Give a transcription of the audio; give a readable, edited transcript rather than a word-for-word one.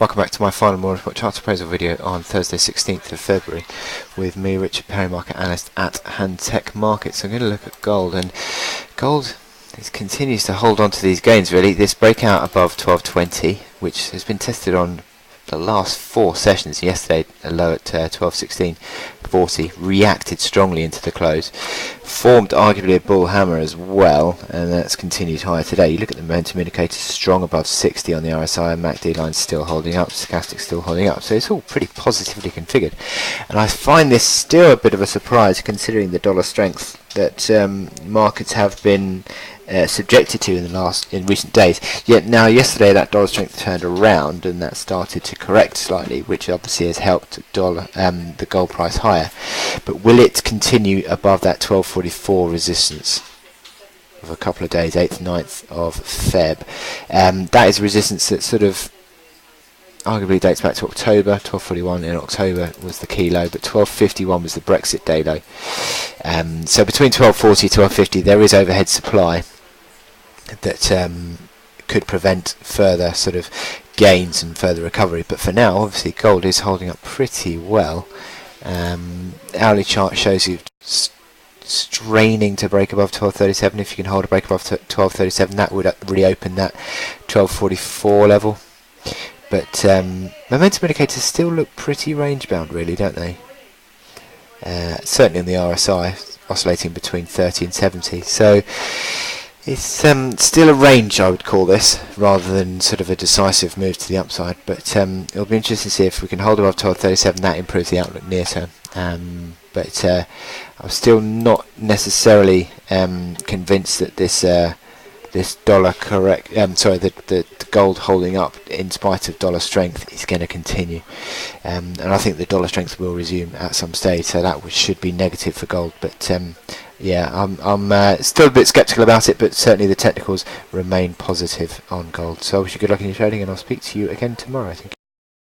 Welcome back to my final morning report chart appraisal video on Thursday 16th of February with me, Richard Perry, market analyst at Hantech Markets. So I'm going to look at gold, and gold continues to hold on to these gains really. This breakout above 1220, which has been tested on the last 4 sessions. Yesterday a low at 1216.40, reacted strongly into the close, formed arguably a bull hammer as well, and that's continued higher today. You look at the momentum indicators, strong above 60 on the RSI, and MACD line still holding up, stochastic still holding up, so it's all pretty positively configured. And I find this still a bit of a surprise considering the dollar strength that markets have been subjected to in recent days. Yet now yesterday that dollar strength turned around and that started to correct slightly, which obviously has helped the gold price higher. But will it continue above that 1244 resistance of a couple of days, 8th, 9th of Feb? That is a resistance that sort of arguably dates back to October. 1241 in October was the key low, but 1251 was the Brexit day low. So between 1240 to 1250 there is overhead supply that could prevent further sort of gains and further recovery. But for now, obviously gold is holding up pretty well. Hourly chart shows you straining to break above 1237. If you can hold a break above 1237, that would reopen that 1244 level. But momentum indicators still look pretty range bound really, don't they? Certainly on the RSI, oscillating between 30 and 70. So it's still a range, I would call this, rather than sort of a decisive move to the upside. But it'll be interesting to see if we can hold above 1237. That improves the outlook near term. But I'm still not necessarily convinced that this dollar the gold holding up in spite of dollar strength is going to continue, and I think the dollar strength will resume at some stage, so that should be negative for gold. But yeah, I'm still a bit skeptical about it, but certainly the technicals remain positive on gold. So I wish you good luck in your trading, and I'll speak to you again tomorrow, I think.